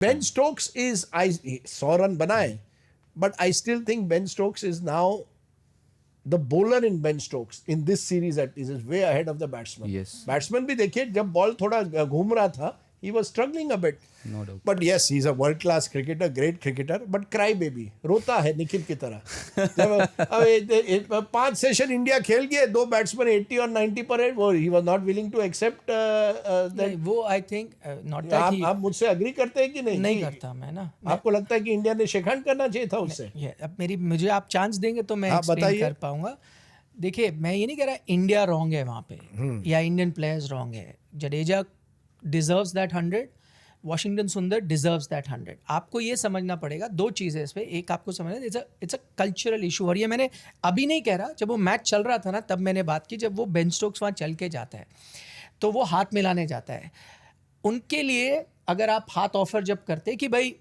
Ben Stokes is, I 100 run बनाए, but I still think Ben Stokes is now the bowler in Ben Stokes in this series is way ahead of the batsman. Yes. Batsman भी देखिए जब ball थोड़ा घूम रहा था, he was struggling a bit. No doubt. But yes, he's a world class cricketer, great cricketer, but cry baby, रोता है निखिल की तरह. जब अब 5 सेशन इंडिया खेल गए, 2 बैट्समैन 80 और 90 पर है, वो he was not willing to accept that. नहीं, वो आई थिंक नॉट दैट आप मुझसे अग्री करते हैं कि नहीं? नहीं करता मैं ना. आपको लगता है कि इंडिया ने शेखंड करना चाहिए था उससे? ये अब मुझे आप चांस देंगे तो मैं हाँ, एक्सप्लेन बताइए. कर पाऊंगा. देखिए, मैं ये नहीं कह रहा इंडिया रॉन्ग है वहाँ पे या इंडियन प्लेयर्स रॉन्ग है. जडेजा डिजर्व्स दैट 100, वॉशिंगटन सुंदर डिजर्व्स दैट 100. आपको ये समझना पड़ेगा, दो चीज़ें इस पे. एक आपको समझना, इट्स अ कल्चरल इशू. और ये मैंने अभी नहीं कह रहा, जब वो मैच चल रहा था ना तब मैंने बात की. जब वो बेन स्टोक्स वहाँ चल के जाता है तो वो हाथ मिलाने जाता है. उनके लिए अगर आप हाथ ऑफर जब करते कि भाई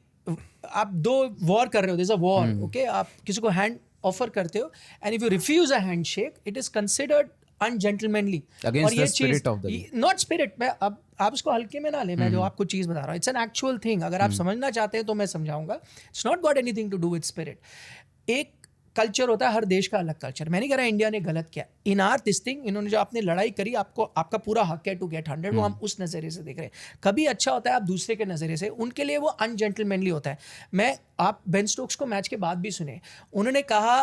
आप दो वॉर कर रहे हो, दिस अ वॉर, ओके, आप किसी को हैंड ऑफर करते हो and if you refuse a handshake it is considered ungentlemanly. Against the spirit of the game. Not spirit, मैं अब आप उसको हल्के में ना ले. मैं जो आपको चीज़ बता रहा हूँ, इट्स एन एक्चुअल थिंग. अगर आप समझना चाहते हैं तो मैं समझाऊंगा. It's not got anything to do with spirit. एक कल्चर होता है, हर देश का अलग कल्चर. मैं नहीं कह रहा इंडिया ने गलत किया. इन आर दिस थिंग, इन्होंने जो आपने लड़ाई करी, आपको आपका पूरा हक है टू गेट 100. वो हम उस नज़रिए से देख रहे हैं. कभी अच्छा होता है आप दूसरे के नज़रिए से, उनके लिए वो अनजेंटलमैनली होता है. आप बेन स्टोक्स को मैच के बाद भी सुने, उन्होंने कहा.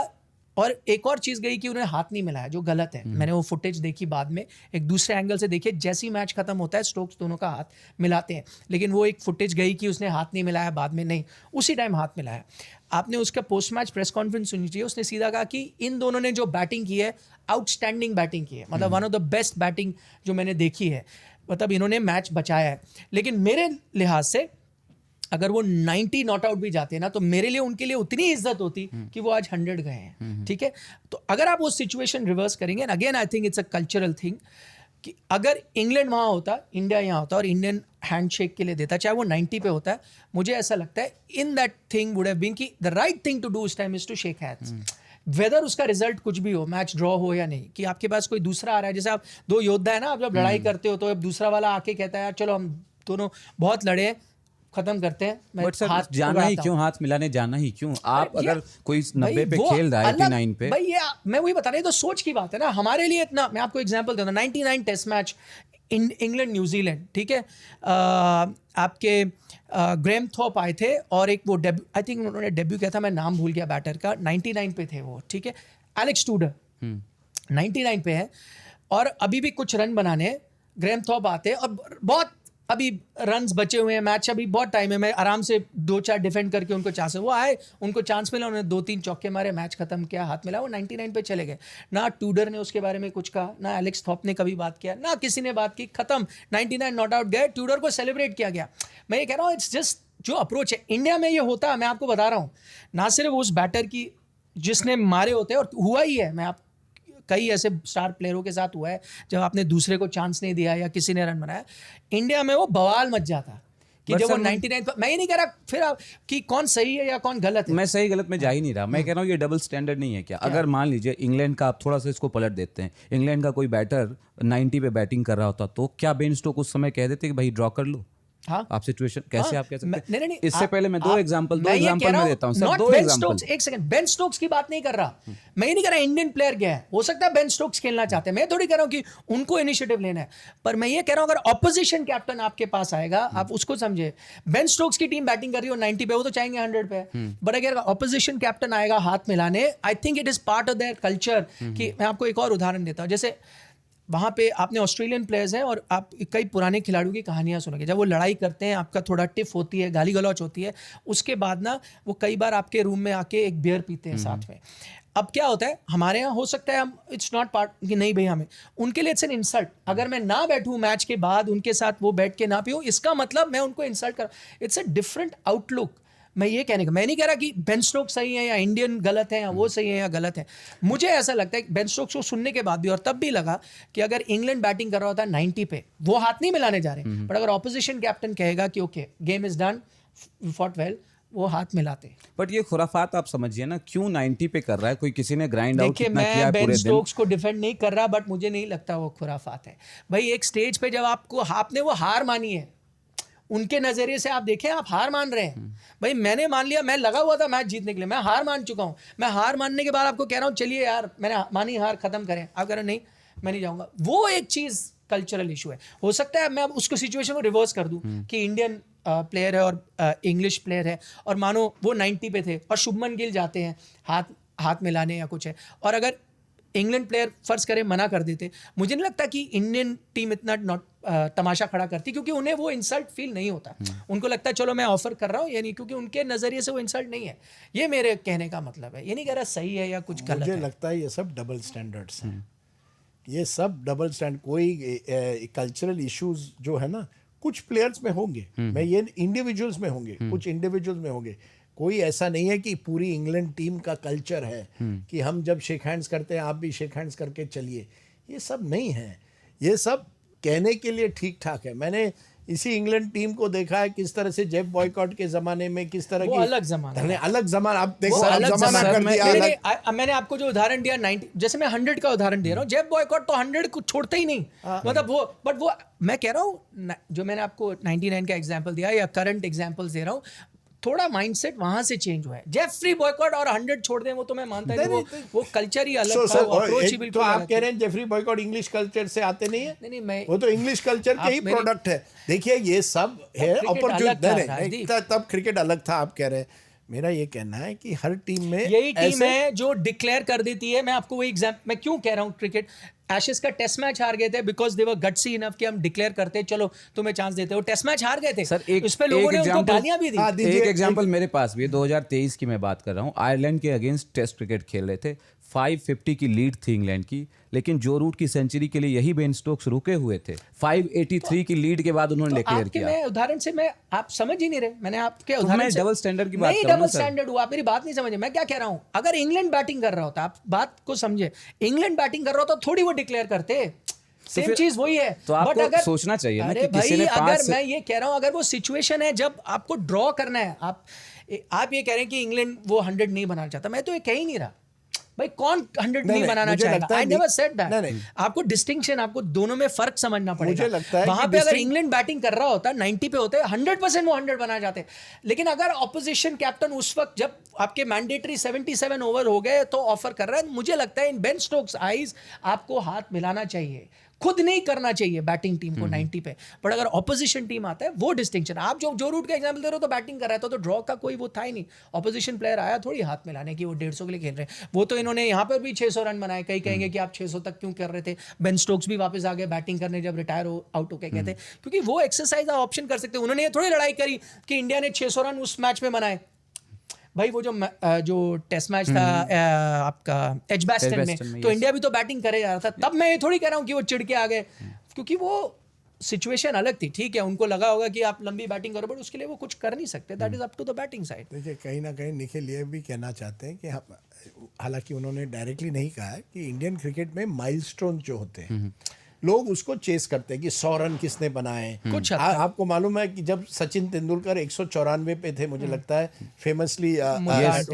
और एक और चीज़ गई कि उन्हें हाथ नहीं मिलाया, जो गलत है. मैंने वो फुटेज देखी बाद में, एक दूसरे एंगल से देखिए. जैसे ही मैच खत्म होता है स्टोक्स दोनों का हाथ मिलाते हैं, लेकिन वो एक फुटेज गई कि उसने हाथ नहीं मिलाया, बाद में नहीं, उसी टाइम हाथ मिलाया. आपने उसका पोस्ट मैच प्रेस कॉन्फ्रेंस सुनी चाहिए. उसने सीधा कहा कि इन दोनों ने जो बैटिंग की है, आउटस्टैंडिंग बैटिंग की है, मतलब one of the best batting जो मैंने देखी है. मतलब इन्होंने मैच बचाया है. लेकिन मेरे लिहाज से अगर वो 90 नॉट आउट भी जाते ना, तो मेरे लिए उनके लिए उतनी इज्जत होती कि वो आज 100 गए हैं. ठीक है, तो अगर आप वो सिचुएशन रिवर्स करेंगे, and again I think it's a cultural thing, कि अगर इंग्लैंड वहाँ होता, इंडिया यहाँ होता और इंडियन हैंडशेक के लिए देता, चाहे वो 90 पे होता है, मुझे ऐसा लगता है in that thing would have been कि the right thing to do उस time is to shake hands. Whether उसका रिजल्ट कुछ भी हो, मैच ड्रॉ हो या नहीं, कि आपके पास कोई दूसरा आ रहा है. जैसे आप दो योद्धा है ना, आप जब लड़ाई करते हो तो अब दूसरा वाला आके कहता है यार चलो हम दोनों बहुत लड़े, खत्म करते हैं. बट सर, जाना ही क्यों, हाथ मिलाने जाना ही क्यों? आप अगर कोई 90 पे खेल रहा है, 89 पे, भाई ये मैं वही बता रहा हूं, तो सोच की बात है ना. हमारे लिए इतना, मैं आपको एग्जांपल देता हूं, 99 टेस्ट मैच इंग्लैंड न्यूजीलैंड, ठीक है, आपके ग्रेम थॉप आए थे और एक वो आई थिंक उन्होंने डेब्यू किया था, मैं नाम भूल गया बैटर का, 99 पे थे वो, ठीक है. एलेक्स टूडर 99 पे है और अभी भी कुछ रन बनाने. ग्रेम थॉप आते हैं और बहुत अभी रन्स बचे हुए हैं, मैच अभी बहुत टाइम है, मैं आराम से 2-4 डिफेंड करके उनको चांस है. वो आए, उनको चांस मिला, उन्होंने 2-3 चौके मारे, मैच खत्म किया, हाथ मिला, वो 99 पे चले गए. ना टूडर ने उसके बारे में कुछ कहा, ना एलेक्स थॉप ने कभी बात किया, ना किसी ने बात की, खत्म. 99 नॉट आउट गए, टूडर को सेलिब्रेट किया गया. मैं ये कह रहा हूँ, इट्स जस्ट जो अप्रोच है. इंडिया में ये होता है, मैं आपको बता रहा हूँ, ना सिर्फ उस बैटर की जिसने मारे होते हैं, और हुआ ही है, मैं आप कई ऐसे स्टार प्लेयरों के साथ हुआ है, जब आपने दूसरे को चांस नहीं दिया या किसी ने रन बनाया, इंडिया में वो बवाल मच जाता कि जब वो 99. मैं ये नहीं कह रहा फिर कि कौन सही है या कौन गलत है. मैं सही गलत में जा ही नहीं रहा. मैं कह रहा हूँ ये डबल स्टैंडर्ड नहीं है क्या? अगर मान लीजिए इंग्लैंड का, आप थोड़ा सा इसको पलट देते हैं, इंग्लैंड का कोई बैटर 90 पे बैटिंग कर रहा होता, तो क्या बेन स्टोक्स उस समय कह देते कि भाई ड्रॉ कर लो? हाँ, आप सिचुएशन कैसे आप कह सकते हैं? नहीं, इससे पहले मैं दो एग्जांपल में देता हूं सर, दो एग्जांपल. एक सेकंड, बेन स्टोक्स की बात नहीं कर रहा मैं. ये नहीं कह रहा इंडियन प्लेयर गया है, हो सकता है बेन स्टोक्स खेलना चाहते हैं, मैं थोड़ी कह रहा हूं कि उनको इनिशिएटिव लेना है. पर मैं ये कह रहा हूं, अगर ऑपोजिशन कैप्टन आपके पास आएगा, आप उसको समझे. बेन स्टोक्स की टीम बैटिंग कर रही हो 90 पे, वो तो चाहेंगे 100 पे. बट अगर ऑपोजिशन कैप्टन आएगा हाथ मिलाने, I think it is part of their culture. कि मैं आपको एक और उदाहरण देता हूं, जैसे वहाँ पे आपने ऑस्ट्रेलियन प्लेयर्स हैं और आप कई पुराने खिलाड़ियों की कहानियाँ सुनोगे. जब वो लड़ाई करते हैं, आपका थोड़ा टिफ होती है, गाली गलौच होती है, उसके बाद ना वो कई बार आपके रूम में आके एक बियर पीते हैं साथ में. अब क्या होता है, हमारे यहाँ हो सकता है हम इट्स नॉट पार्ट कि नहीं भाई हमें, उनके लिए इट्स एन इंसल्ट. अगर मैं ना बैठूँ मैच के बाद उनके साथ, वो बैठ के ना पीऊँ, इसका मतलब मैं उनको इंसल्ट कर. It's a different outlook. मैं ये कहने का, मैं नहीं कह रहा कि बेन स्टोक्स सही है या इंडियन गलत है या वो सही है या गलत है. मुझे ऐसा लगता है कि बेन स्टोक्स को सुनने के बाद भी, और तब भी लगा कि अगर इंग्लैंड बैटिंग कर रहा होता 90 पे, वो हाथ नहीं मिलाने जा रहे, बट अगर ऑपोजिशन कैप्टन कहेगा कि okay game is done, fought well, वो हाथ मिलाते. बट ये खुराफात आप समझिए ना, क्यों 90 पे कर रहा है कोई? किसी ने ग्राइंड आउट कितना किया है मैं पूरे बेन दिन? स्टोक्स को डिफेंड नहीं कर रहा, बट मुझे नहीं लगता वो खुराफात है. भाई एक स्टेज पे जब आपको, आपने वो हार मानी है, उनके नजरिए से आप देखें, आप हार मान रहे हैं। भाई मैंने मान लिया, मैं लगा हुआ था मैच जीतने के लिए, मैं हार मान चुका हूं। मैं हार मानने के बाद आपको कह रहा हूं चलिए यार मैंने मानी हार, खत्म करें। आप कह रहे हो नहीं मैं नहीं जाऊंगा। वो एक चीज कल्चरल इशू है। हो सकता है मैं अब उसको सिचुएशन को रिवर्स कर दूं कि इंडियन प्लेयर है और इंग्लिश प्लेयर है, और मानो वो 90 पे थे और शुभमन गिल जाते हैं हाथ मिलाने या कुछ है, और अगर इंग्लैंड प्लेयर फर्ज करें मना कर देते, मुझे नहीं लगता कि इंडियन टीम इतना तमाशा खड़ा करती, क्योंकि उन्हें वो इंसल्ट फील नहीं होता। उनको लगता है चलो मैं ऑफर कर रहा हूँ, ये नहीं, क्योंकि उनके नजरिए से वो इंसल्ट नहीं है। ये मेरे कहने का मतलब है। ये नहीं कह रहा सही है या कुछ गलत है। मुझे लगता है ये सब डबल स्टैंडर्ड्स हैं। ये सब डबल स्टैंड, कोई कल्चरल इश्यूज जो है ना कुछ प्लेयर्स में होंगे, मैं ये इंडिविजुअल्स में होंगे, कुछ इंडिविजुअल्स में होंगे। कोई ऐसा नहीं है कि पूरी इंग्लैंड टीम का कल्चर है कि हम जब शेक हैंड्स करते हैं आप भी शेक हैंड्स करके चलिए। ये सब नहीं है। ये सब कहने के लिए ठीक ठाक है। मैंने इसी इंग्लैंड टीम को देखा है किस तरह से जेफ बॉयकॉट के जमाने में किस तरह की अलग जमाना, अलग जमाना। आप देख जमाना कर दिया। मैंने आपको जो उदाहरण दिया 90, जैसे मैं 100 का उदाहरण दे रहा हूँ। जेफ बॉयकॉट तो 100 को छोड़ते ही नहीं। मतलब वो मैं कह रहा हूँ जो मैंने आपको 99 का एग्जांपल दिया या करंट एग्जांपल्स दे रहा हूँ, थोड़ा माइंडसेट वहां से चेंज हुआ है। जेफरी बॉयकॉट और 100 छोड़ दें, वो तो मैं मानता नहीं, वो कल्चर ही अलग था, वो अप्रोच ही बिल्कुल। तो आप कह रहे हैं जेफरी बॉयकॉट इंग्लिश कल्चर से आते नहीं है? नहीं मैं, वो तो इंग्लिश कल्चर के ही प्रोडक्ट है। देखिए ये सब है अपॉर्चुनिटी। तब क्रिकेट अलग था आप कह रहे हैं। मेरा ये कहना है कि हर टीम में यही टीम है जो डिक्लेयर कर देती है। मैं आपको वही एग्जांपल, मैं क्यों कह रहा हूँ क्रिकेट एशेज का टेस्ट मैच हार गए थे because they were gutsy enough कि हम डिक्लेयर करते हैं चलो तुम्हें चांस देते हो। टेस्ट मैच हार गए थे सर, इस पे लोगों ने उनको गालियां भी दी। एक एग्जांपल मेरे पास भी है, 2023 की मैं बात कर रहा हूँ। आयरलैंड के अगेंस्ट टेस्ट क्रिकेट खेल रहे थे, 550 की लीड थी इंग्लैंड की, लेकिन जो रूट की सेंचुरी के लिए यही बेन स्टोक्स रुके हुए थे। 583 की लीड के बाद उन्होंने डिक्लेयर किया। मैं उदाहरण से मैं आप समझ ही नहीं रहे। मैंने आपके उदाहरण से डबल स्टैंडर्ड की बात नहीं, कर रहा हूं डबल स्टैंडर्ड हुआ। आप मेरी बात नहीं समझे। मैं क्या कह रहा हूं, अगर इंग्लैंड बैटिंग कर रहा होता, आप बात को समझे, इंग्लैंड बैटिंग कर रहा होता थोड़ी वो डिक्लेयर करते, सेम चीज वही है। तो आपको अगर सोचना चाहिए ना कि किसी ने अगर मैं ये कह रहा हूं, अगर वो सिचुएशन है जब आपको ड्रॉ करना है, आप ये कह रहे हैं कि इंग्लैंड वो 100 नहीं बनाना चाहता, मैं तो ये कह ही नहीं रहा। भाई कौन 100 नहीं बनाना चाहेगा? I never said that. आपको डिस्टिंक्शन, आपको दोनों में फर्क समझना पड़ेगा। मुझे लगता है वहां पे अगर इंग्लैंड बैटिंग कर रहा होता 90 पे होते 100% वो 100 बनाना चाहते। लेकिन अगर ऑपोजिशन कैप्टन उस वक्त जब आपके मैंडेटरी 77 ओवर हो गए तो ऑफर कर रहा है, मुझे लगता है इन बेन स्टोक्स आईज आपको हाथ मिलाना चाहिए। खुद नहीं करना चाहिए बैटिंग टीम को 90 पे, बट अगर ऑपोजिशन टीम आता है वो डिस्टिंक्शन। आप जो रूट का एग्जांपल दे रहे हो तो बैटिंग कर रहा है तो ड्रॉ का कोई वो था ही नहीं। ऑपोजिशन प्लेयर आया थोड़ी हाथ मिलाने की, वो 150 के लिए खेल रहे हैं। वो तो इन्होंने यहाँ पर भी 600 रन बनाए। कई कहेंगे कि आप 600 तक क्यों कर रहे थे। बेन स्टोक्स भी वापस आ गए बैटिंग करने जब रिटायर आउट होके कहते, क्योंकि वो एक्सरसाइज ऑप्शन कर सकते। उन्होंने थोड़ी लड़ाई करी कि इंडिया ने 600 रन उस मैच में बनाए। भाई वो जो टेस्ट मैच था आपका एजबैस्टन में, तो इंडिया भी तो बैटिंग करे जा रहा था। तब मैं ये थोड़ी कह रहा हूँ कि वो चिढ़ के आ गए, क्योंकि वो सिचुएशन अलग थी। ठीक है, उनको लगा होगा कि आप लंबी बैटिंग करो, बट उसके लिए वो कुछ कर नहीं सकते। That is up to the batting side. देखिए कहीं ना कहीं निखिल ये भी कहना चाहते हैं कि हालांकि उन्होंने डायरेक्टली नहीं कहा है कि इंडियन क्रिकेट में माइलस्टोन जो होते हैं लोग उसको चेस करते हैं कि 100 रन किसने बनाए। कुछ आपको मालूम है कि जब सचिन तेंदुलकर 194 पे थे, मुझे लगता है फेमसली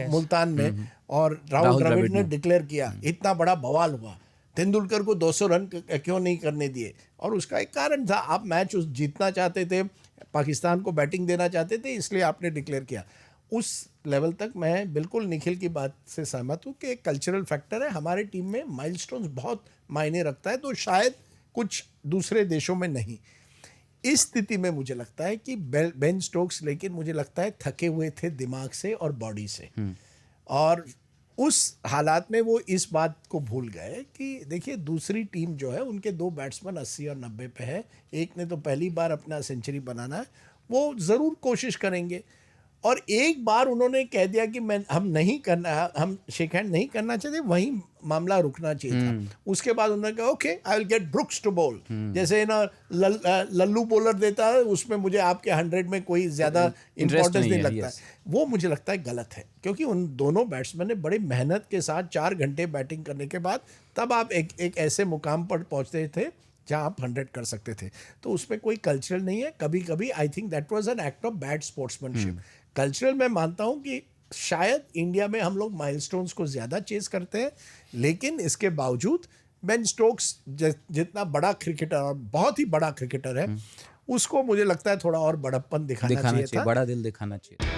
मुल्तान में, और राहुल द्रविड़ ने डिक्लेयर किया, इतना बड़ा बवाल हुआ, तेंदुलकर को 200 रन क्यों नहीं करने दिए। और उसका एक कारण था, आप मैच जीतना चाहते थे, पाकिस्तान को बैटिंग देना चाहते थे, इसलिए आपने डिक्लेयर किया। उस लेवल तक मैं बिल्कुल निखिल की बात से सहमत हूँ कि एक कल्चरल फैक्टर है। हमारे टीम में माइलस्टोन्स बहुत मायने रखता है, तो शायद कुछ दूसरे देशों में नहीं। इस स्थिति में मुझे लगता है कि बेन स्टोक्स, लेकिन मुझे लगता है थके हुए थे दिमाग से और बॉडी से, और उस हालात में वो इस बात को भूल गए कि देखिए दूसरी टीम जो है उनके 2 बैट्समैन 80 और 90 पे है। एक ने तो पहली बार अपना सेंचुरी बनाना है, वो ज़रूर कोशिश करेंगे। और एक बार उन्होंने कह दिया कि हम नहीं करना, हम शेक हैंड नहीं करना चाहते, वहीं मामला रुकना चाहिए था। उसके बाद उन्होंने कहा okay I will get Brooks to ball, जैसे ना लल्लू बॉलर देता है, उसमें मुझे आपके 100 में कोई ज़्यादा इंपॉर्टेंस नहीं लगता है। वो मुझे लगता है गलत है, क्योंकि उन दोनों बैट्समैन ने बड़े मेहनत के साथ 4 घंटे बैटिंग करने के बाद तब आप एक ऐसे मुकाम पर पहुँचते थे जहाँ आप 100 कर सकते थे। तो उसमें कोई कल्चरल नहीं है। कभी कभी I think that was an act of bad sportsmanship. Cultural मैं मानता हूँ कि शायद इंडिया में हम लोग माइलस्टोन्स को ज़्यादा चेस करते हैं, लेकिन इसके बावजूद बेन स्टोक्स जितना बड़ा क्रिकेटर और बहुत ही बड़ा क्रिकेटर है, उसको मुझे लगता है थोड़ा और बड़प्पन दिखाना चाहिए था। बड़ा दिल दिखाना चाहिए।